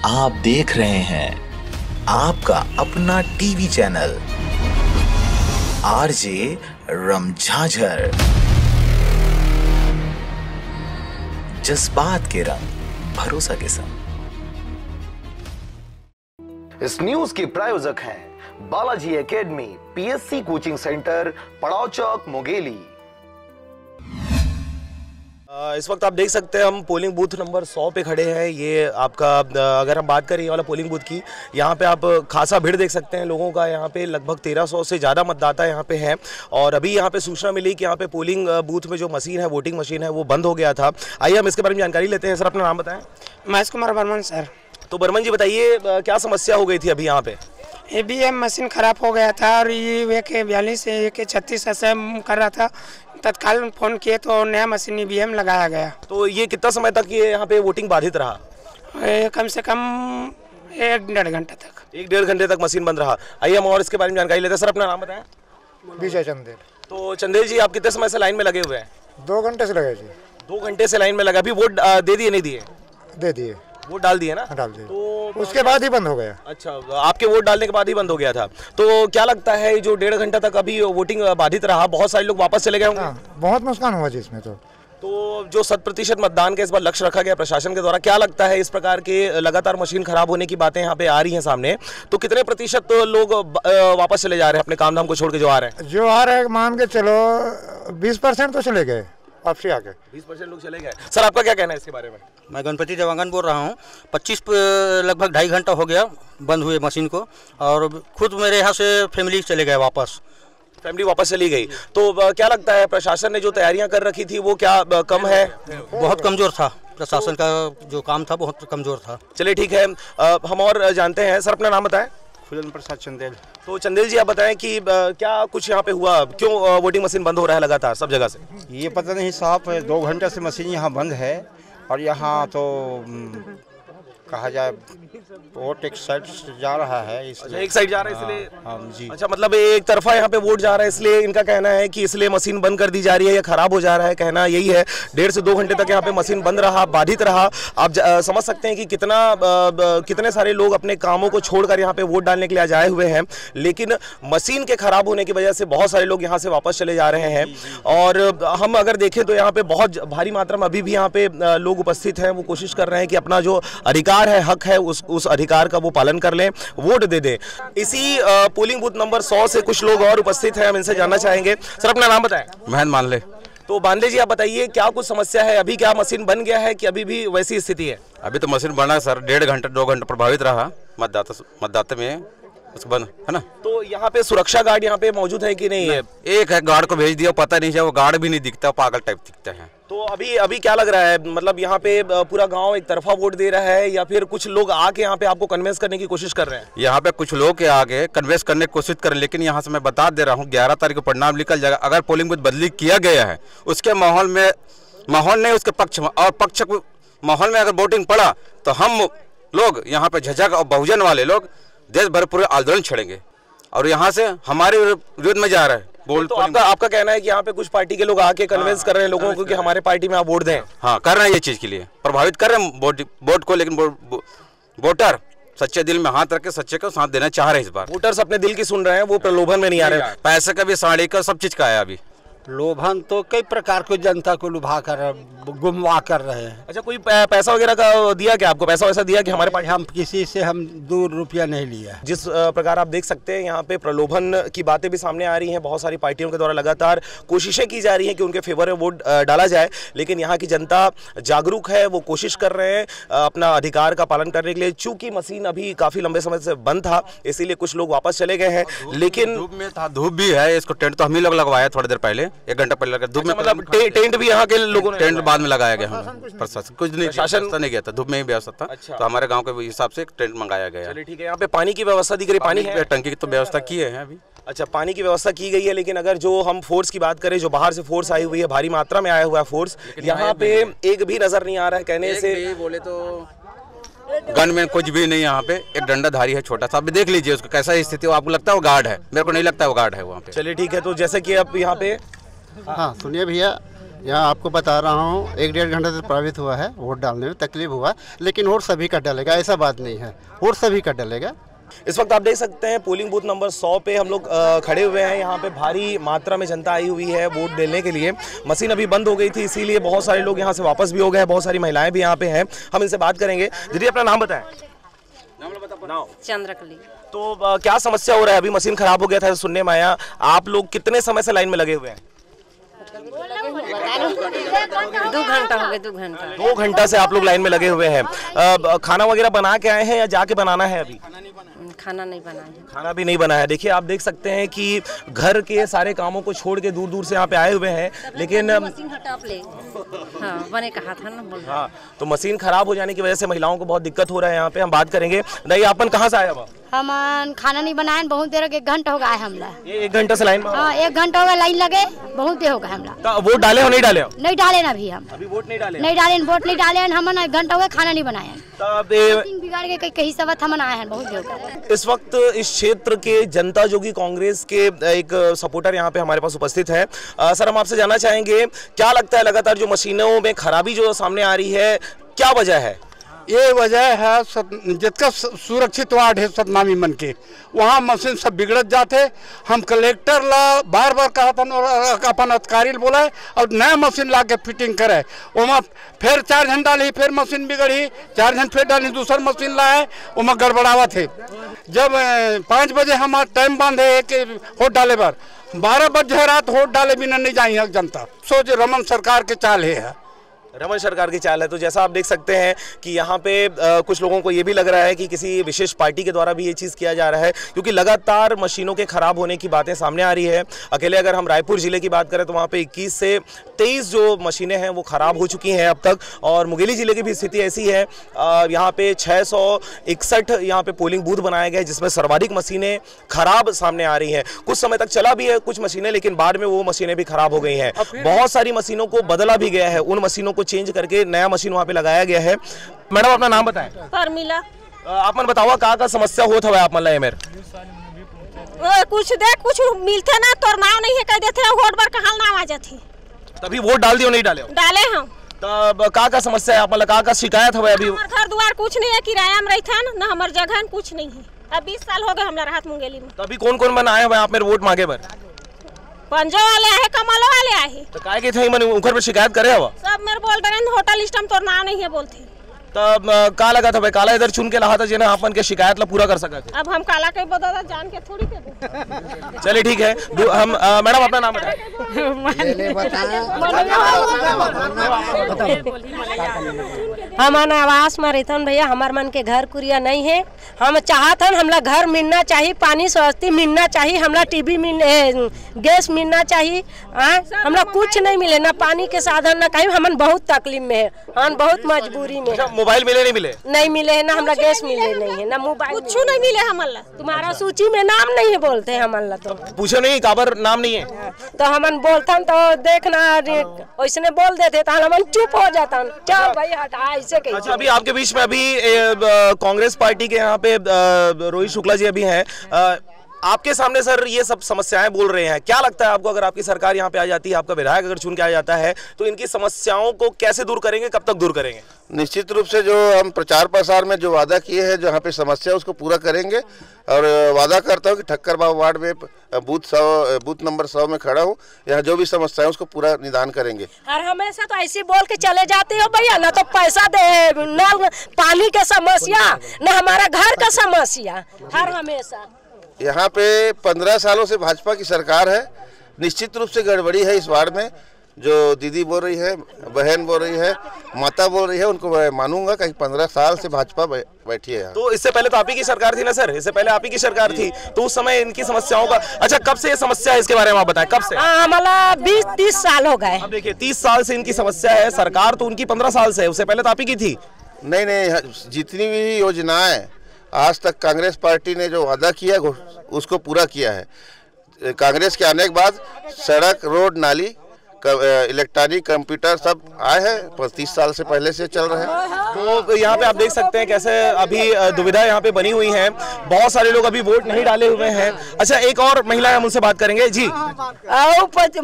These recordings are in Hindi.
आप देख रहे हैं आपका अपना टीवी चैनल आरजे रमझाझर, जज्बात के रंग भरोसा के संग। इस न्यूज के प्रायोजक हैं Balaji academy, PSC coaching centre, पड़ाव चौक, मुंगेली। इस वक्त आप देख सकते हैं हम पोलिंग बूथ नंबर 100 पे खड़े हैं। ये आपका अगर हम बात करें ये वाला पोलिंग बूथ की, यहाँ पे आप खासा भीड़ देख सकते हैं लोगों का। यहाँ पे लगभग 1300 से ज़्यादा मतदाता यहाँ पे हैं और अभी यहाँ पे सूचना मिली कि यहाँ पे पोलिंग बूथ में जो मशीन है, वोटिंग मशीन है, वो बंद हो गया था। आइए हम इसके बारे में जानकारी लेते हैं। सर अपना नाम बताएं। महेश कुमार बर्मन सर। तो बर्मन जी बताइए क्या समस्या हो गई थी अभी यहाँ पे? ईवीएम मशीन खराब हो गया था और ये के 42 से 36 ऐसे कर रहा था। तत्काल फोन किए तो नया मशीन ईवीएम लगाया गया। तो ये कितना समय तक ये यहाँ पे वोटिंग बाधित रहा? कम से कम 1-1.5 घंटे तक। 1-1.5 घंटे तक मशीन बंद रहा। आइए हम और इसके बारे में जानकारी लेते हैं। सर अपना नाम बताएं। विजय चंदेल। तो चंदेल जी आप कितने समय से लाइन में लगे हुए हैं? 2 घंटे से लगे जी। 2 घंटे से लाइन में लगा। अभी वोट दे दिए नहीं दिए? दे दिए। वोट डाल दिए ना? डाल दिए। तो उसके बाद ही बंद हो गया। अच्छा, आपके वोट डालने के बाद ही बंद हो गया था। तो क्या लगता है जो 1.5 घंटा तक अभी वोटिंग बाधित रहा, बहुत सारे लोग वापस चले गए होंगे? बहुत नुकसान हुआ जी इसमें। तो जो 100% मतदान का इस बार लक्ष्य रखा गया प्रशासन के द्वारा, क्या लगता है इस प्रकार के लगातार मशीन खराब होने की बातें यहाँ पे आ रही हैं सामने, तो कितने प्रतिशत लोग वापस चले जा रहे हैं अपने काम धाम को छोड़ के? जो आ रहे हैं मान के चलो 20% तो चले गए वापसी आके। 20% लोग चले गए। सर आपका क्या कहना है इसके बारे में? मैं गणपति देवांगन बोल रहा हूँ। 25 लगभग 2.5 घंटा हो गया बंद हुए मशीन को और खुद मेरे यहाँ से फैमिली चले गए वापस। फैमिली वापस चली गई। तो क्या लगता है प्रशासन ने जो तैयारियां कर रखी थी वो क्या कम है? बहुत कमज़ोर था प्रशासन का जो काम था, बहुत कमज़ोर था। चलिए ठीक है, हम और जानते हैं। सर अपना नाम बताएं। फुलन प्रसाद चंदेल। तो चंदेल जी आप बताएं कि क्या कुछ यहाँ पे हुआ, क्यों वोटिंग मशीन बंद हो रहा है लगातार सब जगह से? ये पता नहीं साहब, 2 घंटे से मशीन यहाँ बंद है और यहाँ तो कहा जाए वोट एक साइड से जा रहा है इसलिए। अच्छा, एक साइड जा रहा है इसलिए? हाँ जी। अच्छा, मतलब एक तरफा यहाँ पे वोट जा रहा है इसलिए इनका कहना है कि इसलिए मशीन बंद कर दी जा रही है या खराब हो जा रहा है, कहना यही है। 1.5 से 2 घंटे तक यहाँ पे मशीन बंद रहा, बाधित रहा। आप समझ सकते हैं कि कितने सारे लोग अपने कामों को छोड़कर यहाँ पे वोट डालने के लिए आए हुए हैं, लेकिन मशीन के खराब होने की वजह से बहुत सारे लोग यहाँ से वापस चले जा रहे हैं। और हम अगर देखें तो यहाँ पे बहुत भारी मात्रा में अभी भी यहाँ पे लोग उपस्थित हैं। वो कोशिश कर रहे हैं कि अपना जो अधिकार है, हक है, उस अधिकार का वो पालन कर लें, वोट दे दें। इसी पोलिंग बूथ नंबर 100 से कुछ लोग और उपस्थित हैं, हम इनसे जानना चाहेंगे। सर अपना नाम बताएं। महन मानले। तो बांदे जी आप बताइए क्या कुछ समस्या है अभी? क्या मशीन बन गया है कि अभी भी वैसी स्थिति है? अभी तो मशीन बना सर, 1.5 घंटे 2 घंटे प्रभावित रहा मतदाता में उसको बंद है ना। तो यहाँ पे सुरक्षा गार्ड यहाँ पे मौजूद है कि नहीं है? एक है, गार्ड को भेज दिया, पता नहीं है, वो गार्ड भी नहीं दिखता, पागल टाइप दिखता है। तो अभी क्या लग रहा है, मतलब यहाँ पे पूरा गांव एक तरफा वोट दे रहा है या फिर कुछ लोग आके यहाँ पे आपको कन्विंस करने की कोशिश कर रहे हैं? यहाँ पे कुछ लोग के आगे कन्विंस करने की कोशिश करें, लेकिन यहाँ से मैं बता दे रहा हूँ 11 तारीख को परिणाम निकल जाएगा। अगर पोलिंग बूथ बदली किया गया है उसके माहौल नहीं, उसके पक्ष में और पक्ष माहौल में अगर वोटिंग पड़ा तो हम लोग यहाँ पे झझक और बहुजन वाले लोग देश भर पूरे आंदोलन छेड़ेंगे और यहाँ से हमारे विरोध में जा रहा है। तो आपका कहना है कि यहाँ पे कुछ पार्टी के लोग आके कन्विंस कर रहे हैं लोगों को कि हमारे पार्टी में आप वोट दें? हाँ, कर रहे हैं, ये चीज के लिए प्रभावित कर रहे हैं वोट को, लेकिन वोटर सच्चे दिल में हाथ रख के सच्चे को साथ देना चाह रहे हैं। इस बार वोटर्स अपने दिल की सुन रहे हैं, वो प्रलोभन में नहीं आ रहे। पैसे का भी, साड़ी का, सब चीज का है। अभी लोभन तो कई प्रकार को जनता को लुभा कर गुमराह कर रहे हैं। अच्छा, कोई पैसा वगैरह का दिया क्या आपको? पैसा वैसा दिया कि हमारे पास? हम किसी से 2 रुपया नहीं लिया। जिस प्रकार आप देख सकते हैं यहाँ पे प्रलोभन की बातें भी सामने आ रही हैं। बहुत सारी पार्टियों के द्वारा लगातार कोशिशें की जा रही हैं कि उनके फेवर में वोट डाला जाए, लेकिन यहाँ की जनता जागरूक है, वो कोशिश कर रहे हैं अपना अधिकार का पालन करने के लिए। चूंकि मशीन अभी काफी लंबे समय से बंद था इसीलिए कुछ लोग वापस चले गए हैं, लेकिन धूप में था, धूप भी है। इसको टेंट तो हम ही लोग लगवाया थोड़ी देर पहले, 1 घंटा पहले लगा धूप में। मतलब टेंट भी यहाँ के लोगों ने? टेंट बाद में लगाया गया। प्रशासन कुछ नहीं, प्रशासन नहीं गया था, धूप में ही व्यवस्था था। अच्छा। तो हमारे गांव के हिसाब से टेंट मंगाया गया। चलिए ठीक है। यहाँ पे पानी की व्यवस्था दी गई? पानी है, टंकी की तो व्यवस्था की है अभी। अच्छा, पानी की व्यवस्था की गई है, लेकिन अगर जो हम फोर्स की बात करें, जो बाहर से फोर्स आई हुई है, भारी मात्रा में आया हुआ है फोर्स, यहाँ पे एक भी नजर नहीं आ रहा है। कहने से बोले तो गन में कुछ भी नहीं। यहाँ पे एक डंडाधारी है छोटा सा, आप देख लीजिए उसको कैसा स्थिति हो। आपको लगता है वो गार्ड है? मेरे को नहीं लगता है वो गार्ड है वहाँ पे। चलिए ठीक है। तो जैसे कि अब यहाँ पे हाँ सुनिए भैया, यहाँ आपको बता रहा हूँ 1-1.5 घंटा से प्रभावित हुआ है, वोट डालने में तकलीफ हुआ, लेकिन वोट सभी का डलेगा, ऐसा बात नहीं है, वोट सभी का डलेगा। इस वक्त आप देख सकते हैं पोलिंग बूथ नंबर 100 पे हम लोग खड़े हुए हैं। यहाँ पे भारी मात्रा में जनता आई हुई है वोट देने के लिए। मशीन अभी बंद हो गई थी, इसीलिए बहुत सारे लोग यहाँ से वापस भी हो गए हैं, बहुत सारी महिलाएं भी यहाँ पे हैं। हम इनसे बात करेंगे। दीदी अपना नाम बताएं। चंद्रकली। तो क्या समस्या हो रहा है? अभी मशीन खराब हो गया था सुनने में आया। आप लोग कितने समय से लाइन में लगे हुए हैं? 2 घंटा हो गए। 2 घंटा से आप लोग लाइन में लगे हुए हैं। खाना वगैरह बना के आए हैं या जाके बनाना है? अभी खाना नहीं बना है। खाना भी नहीं बना है। देखिए आप देख सकते हैं कि घर के सारे कामों को छोड़ के दूर दूर से यहाँ पे आए हुए हैं, लेकिन बने कहा था ना। हाँ, तो मशीन खराब हो जाने की वजह से महिलाओं को बहुत दिक्कत हो रहा है यहाँ पे। हम बात करेंगे। नहीं, आपन कहाँ से आए? अब हम खाना नहीं बनाए, बहुत देर 1 घंटा हो गया है हमला। 1 घंटा से लाइन में? हाँ, 1 घंटा हो गया लाइन लगे, बहुत देर हो गया हमला। तो वोट डाले हो नहीं डाले हो? नहीं डाले ना अभी हम। अभी वोट नहीं डाले? नहीं डाले, वोट नहीं डाले हम। 1 घंटा हो गया खाना नहीं बनाए, बिगाड़ के कहीं सब हम आए हैं, बहुत देर हो। इस वक्त इस क्षेत्र के जनता जोगी कांग्रेस के एक सपोर्टर यहाँ पे हमारे पास उपस्थित है। सर, हम आपसे जानना चाहेंगे, क्या लगता है लगातार जो मशीनों में खराबी जो सामने आ रही है, क्या वजह है? ये वजह है जितना सुरक्षित वार्ड है सतनामी मन के, वहाँ मशीन सब बिगड़त जाते। हम कलेक्टर ला बार बार कहा था और अपन अधिकारी बोला और नया मशीन ला के फिटिंग करे। वहाँ फिर 4 घंटा डाली, फिर मशीन बिगड़ी, 4 घंटे फिर डाली, दूसरा मशीन लाए, वहाँ गड़बड़ावा थे। जब 5 बजे हमारा टाइम बांधे कि वोट डाले बार 12 बजे रात वोट डाले बिना नहीं जाए जनता। सोच रमन सरकार के चाल है, रमन सरकार की चाल है। तो जैसा आप देख सकते हैं कि यहाँ पे कुछ लोगों को ये भी लग रहा है कि किसी विशेष पार्टी के द्वारा भी ये चीज़ किया जा रहा है, क्योंकि लगातार मशीनों के खराब होने की बातें सामने आ रही है। अकेले अगर हम रायपुर जिले की बात करें तो वहाँ पे 21 से 23 जो मशीनें हैं वो ख़राब हो चुकी हैं अब तक। और मुंगेली जिले की भी स्थिति ऐसी है। यहाँ पे 661 यहाँ पे पोलिंग बूथ बनाए गए, जिसमें सर्वाधिक मशीनें खराब सामने आ रही हैं। कुछ समय तक चला भी है कुछ मशीनें, लेकिन बाद में वो मशीनें भी खराब हो गई हैं। बहुत सारी मशीनों को बदला भी गया है, उन मशीनों को चेंज करके नया मशीन वहाँ पे लगाया गया है। मैडम अपना नाम बताएं। परमिला। आप मन बताओ का समस्या होत हवे आप मन ला मेर? कुछ मिलते ना, तोर नाम नहीं है कह देते वोट बार कहां नाम आ जाती। तभी वोट डाल दियो नहीं डाले? डाले हम। तब का समस्या है आप मन का शिकायत हवे? अभी हमर घर द्वार कुछ नहीं है, किराया में रहथन ना, हमर जगह कुछ नहीं है। अब 20 साल हो गए हमरा राहत मुंगेली में। तभी कौन मन आए हुए आप मेरे वोट मांगे बर? पंजो वाले आए, कमलो वाले आए। तो काहे के थे मन ऊपर पे शिकायत करे हवा? सब मेरे बोल रहे हैं होटल लिस्ट में तोर नाम नहीं है बोलते। तब का लगा था भाई काला इधर चुन के लहा था जेना अपन के शिकायत ला पूरा कर सका थे। अब हम काला के बता जान के थोड़ी के। चलिए ठीक है। हम मैडम अपना नाम बताएं। हमार आवास में रहतन भैया, हमार मन के घर कुरिया नहीं है। हम चाहतन हमला घर मिलना चाहिए, पानी सस्ती मिलना चाहिए, हमला टीवी गैस मिलना चाहिए। हमला कुछ नहीं मिले, ना पानी के साधन ना कहीं। हमन बहुत तकलीफ में है, हम बहुत मजबूरी में। मोबाइल मिले नहीं मिले? नहीं मिले है ना, हमरा गैस मिले नहीं है ना, मोबाइल कुछ नहीं मिले हमला। तुम्हारा सूची में नाम नहीं है बोलते हैं हमला। तो पूछो नहीं काबर नाम नहीं है तो हमन बोलतन तो देखना वैसने बोल देते तो हमन चुप हो जाता। चल भाई हटा ऐसे कहीं। अच्छा, अभी आपके बीच में अभी कांग्रेस पार्टी के यहाँ पे रोहित शुक्ला जी अभी हैं। आपके सामने सर ये सब समस्याएं बोल रहे हैं, क्या लगता है आपको अगर आपकी सरकार यहाँ पे आ जाती है, आपका विधायक अगर चुन के आ जाता है, तो इनकी समस्याओं को कैसे दूर करेंगे, कब तक दूर करेंगे? निश्चित रूप से जो हम प्रचार प्रसार में जो वादा किए हैं, जो यहाँ पे समस्या है उसको पूरा करेंगे। और वादा करता हूँ कि ठक्कर बाबू वार्ड में बूथ नंबर 100 में खड़ा हूँ, यहाँ जो भी समस्या है उसको पूरा निदान करेंगे। और हमेशा तो ऐसे बोल के चले जाते हो भैया, ना तो पैसा दे, ना पानी का समस्या, ना हमारा घर का समस्या, हर हमेशा। यहाँ पे 15 सालों से भाजपा की सरकार है। निश्चित रूप से गड़बड़ी है इस वार्ड में। जो दीदी बोल रही है, बहन बोल रही है, माता बोल रही है, उनको मैं मानूंगा कि 15 साल से भाजपा बैठी है यहाँ। तो इससे पहले तो आप ही की सरकार थी ना सर? इससे पहले आप ही की सरकार थी, तो उस समय इनकी समस्याओं का अच्छा कब से ये समस्या है, इसके बारे में आप बताएं, कब से? हमारा 20-30 साल हो गए। अब देखिए 30 साल से इनकी समस्या है, सरकार तो उनकी 15 साल से है, उससे पहले तो आप ही की थी। नहीं, जितनी भी योजनाएं आज तक कांग्रेस पार्टी ने जो वादा किया उसको पूरा किया है। कांग्रेस के आने के बाद सड़क, रोड, नाली इलेक्ट्रॉनिक कंप्यूटर सब आए हैं, 30 साल से पहले से चल रहे हैं। तो यहाँ पे आप देख सकते हैं कैसे अभी दुविधा यहाँ पे बनी हुई है, बहुत सारे लोग अभी वोट नहीं डाले हुए हैं। अच्छा, एक और महिला है, हम उनसे बात करेंगे जी।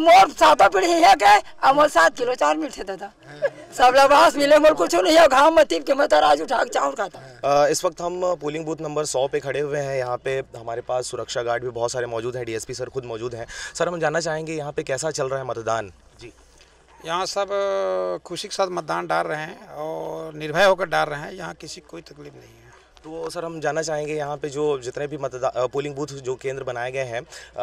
मोर साता पीढ़ी है के मोर 7 किलो चावल मिलते दादा, सब लबास मिले, मोर कुछ नहीं है, घाम में तीप के मैं राज उठा के चावल खाता। इस वक्त हम पोलिंग बूथ नंबर 100 पे खड़े हुए हैं। यहाँ पे हमारे पास सुरक्षा गार्ड भी बहुत सारे मौजूद हैं, डीएसपी सर खुद मौजूद हैं। सर, हम जानना चाहेंगे यहाँ पे कैसा चल रहा है मतदान? जी, यहाँ सब खुशी के साथ मतदान डाल रहे हैं और निर्भय होकर डाल रहे हैं, यहाँ किसी कोई तकलीफ नहीं है। तो सर, हम जानना चाहेंगे यहाँ पे जो जितने भी पोलिंग बूथ जो केंद्र बनाए गए हैं,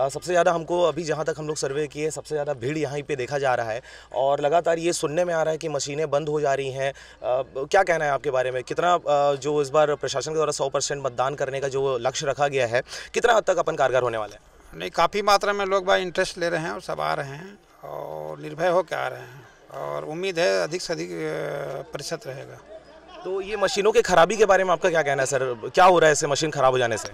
सबसे ज़्यादा हमको अभी जहाँ तक हम लोग सर्वे किए, सबसे ज़्यादा भीड़ यहाँ पे देखा जा रहा है और लगातार ये सुनने में आ रहा है कि मशीनें बंद हो जा रही हैं। क्या कहना है आपके बारे में? कितना जो इस बार प्रशासन के द्वारा 100% मतदान करने का जो लक्ष्य रखा गया है, कितना हद तक अपन कारगर होने वाले हैं? नहीं, काफ़ी मात्रा में लोग बार इंटरेस्ट ले रहे हैं और सब आ रहे हैं और निर्भय होकर आ रहे हैं और उम्मीद है अधिक से अधिक प्रतिशत रहेगा। तो ये मशीनों के खराबी के बारे में आपका क्या कहना है सर? क्या हो रहा है इससे, मशीन खराब हो जाने से?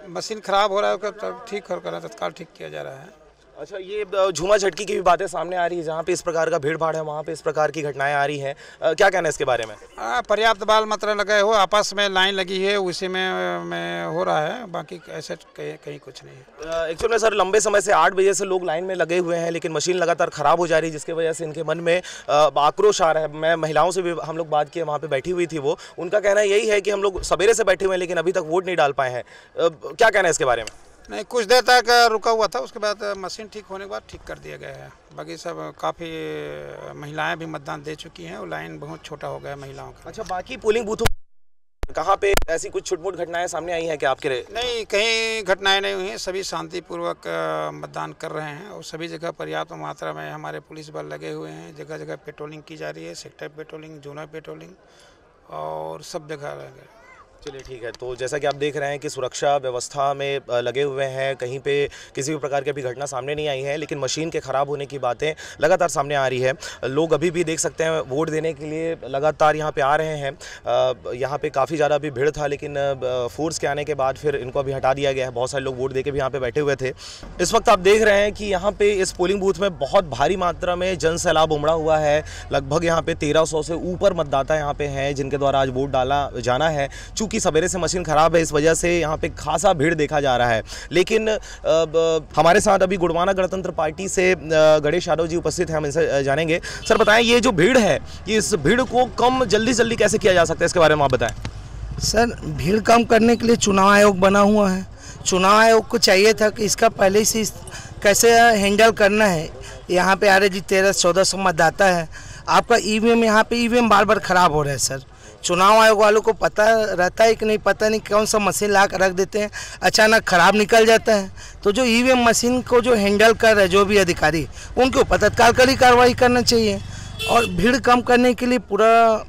मशीन खराब हो रहा है तो ठीक हो रहा है, तत्काल ठीक किया जा रहा है। अच्छा, ये झूमा झटकी की भी बातें सामने आ रही है, जहाँ पे इस प्रकार का भीड़ भाड़ है वहाँ पे इस प्रकार की घटनाएं आ रही हैं, क्या कहना है इसके बारे में? पर्याप्त बाल मात्रा लगे हो, आपस में लाइन लगी है, उसी में हो रहा है, बाकी ऐसे कहीं कुछ नहीं है। एक्चुअल में सर, लंबे समय से 8 बजे से लोग लाइन में लगे हुए हैं, लेकिन मशीन लगातार ख़राब हो जा रही है, जिसकी वजह से इनके मन में आक्रोश आ रहा है। मैं महिलाओं से भी हम लोग बात किए, वहाँ पर बैठी हुई थी वो, उनका कहना यही है कि हम लोग सवेरे से बैठे हुए हैं लेकिन अभी तक वोट नहीं डाल पाए हैं। क्या कहना है इसके बारे में? नहीं, कुछ देर तक रुका हुआ था, उसके बाद मशीन ठीक होने के बाद ठीक कर दिया गया है। बाकी सब काफ़ी महिलाएं भी मतदान दे चुकी हैं और लाइन बहुत छोटा हो गया है महिलाओं का। अच्छा, बाकी पोलिंग बूथों कहाँ पे ऐसी कुछ छुटमुट घटनाएं सामने आई हैं क्या आपके? नहीं, कहीं घटनाएं नहीं हुई हैं, सभी शांतिपूर्वक मतदान कर रहे हैं और सभी जगह पर्याप्त मात्रा में हमारे पुलिस बल लगे हुए हैं। जगह जगह पेट्रोलिंग की जा रही है, सेक्टर पेट्रोलिंग, जोनल पेट्रोलिंग और सब जगह लगे। चलिए ठीक है, तो जैसा कि आप देख रहे हैं कि सुरक्षा व्यवस्था में लगे हुए हैं, कहीं पे किसी भी प्रकार की अभी घटना सामने नहीं आई है, लेकिन मशीन के ख़राब होने की बातें लगातार सामने आ रही है। लोग अभी भी देख सकते हैं वोट देने के लिए लगातार यहाँ पे आ रहे हैं। यहाँ पे काफ़ी ज़्यादा अभी भीड़ था, लेकिन फोर्स के आने के बाद फिर इनको अभी हटा दिया गया है। बहुत सारे लोग वोट दे के भी यहाँ पर बैठे हुए थे। इस वक्त आप देख रहे हैं कि यहाँ पर इस पोलिंग बूथ में बहुत भारी मात्रा में जन सैलाब उमड़ा हुआ है। लगभग यहाँ पर 1300 से ऊपर मतदाता यहाँ पे हैं जिनके द्वारा आज वोट डाला जाना है। चूँकि सवेरे से मशीन खराब है, इस वजह से यहाँ पे खासा भीड़ देखा जा रहा है। लेकिन हमारे साथ अभी गुड़वाना गणतंत्र पार्टी से गणेश यादव जी उपस्थित हैं, हम इनसे जानेंगे। सर बताएं, ये जो भीड़ है, इस भीड़ को कम जल्दी से जल्दी कैसे किया जा सकता है, इसके बारे में आप बताएं। सर, भीड़ कम करने के लिए चुनाव आयोग बना हुआ है। चुनाव आयोग को चाहिए था कि इसका पहले से कैसे हैंडल करना है। यहाँ पे आ रहे जी 1300-1400 मतदाता है, आपका ईवीएम यहाँ पे ईवीएम बार बार ख़राब हो रहा है। सर, चुनाव आयोग वालों को पता रहता है कि नहीं, पता नहीं, कौन सा मशीन ला कर रख देते हैं, अचानक ख़राब निकल जाता है। तो जो ईवीएम मशीन को जो हैंडल कर रहे जो भी अधिकारी, उनके ऊपर तत्काल कड़ी कार्रवाई करना चाहिए। और भीड़ कम करने के लिए पूरा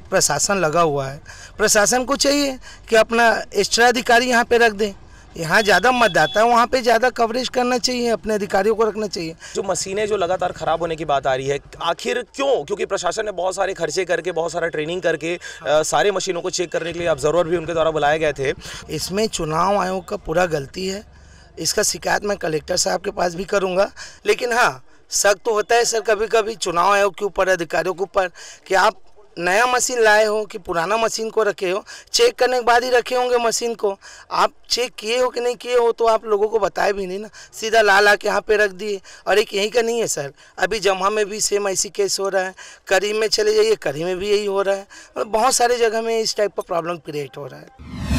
प्रशासन लगा हुआ है। प्रशासन को चाहिए कि अपना एक्स्ट्रा अधिकारी यहाँ पे रख दें। यहाँ ज़्यादा मतदाता है, वहाँ पे ज़्यादा कवरेज करना चाहिए, अपने अधिकारियों को रखना चाहिए। जो मशीनें जो लगातार ख़राब होने की बात आ रही है, आखिर क्यों? क्योंकि प्रशासन ने बहुत सारे खर्चे करके, बहुत सारा ट्रेनिंग करके सारे मशीनों को चेक करने के लिए ऑब्जर्वर भी उनके द्वारा बुलाए गए थे। इसमें चुनाव आयोग का पूरा गलती है। इसका शिकायत मैं कलेक्टर साहब के पास भी करूँगा। लेकिन हाँ, शक तो होता है सर कभी कभी चुनाव आयोग के ऊपर, अधिकारियों के ऊपर, कि आप नया मशीन लाए हो कि पुराना मशीन को रखे हो। चेक करने के बाद ही रखे होंगे मशीन को। आप चेक किए हो कि नहीं किए हो तो आप लोगों को बताए भी नहीं ना, सीधा ला के यहाँ पे रख दिए। और एक यहीं का नहीं है सर, अभी जम्हा में भी सेम ऐसी केस हो रहा है, करीम में चले जाइए, करीम में भी यही हो रहा है। बहुत सारे जगह में इस टाइप का प्रॉब्लम क्रिएट हो रहा है।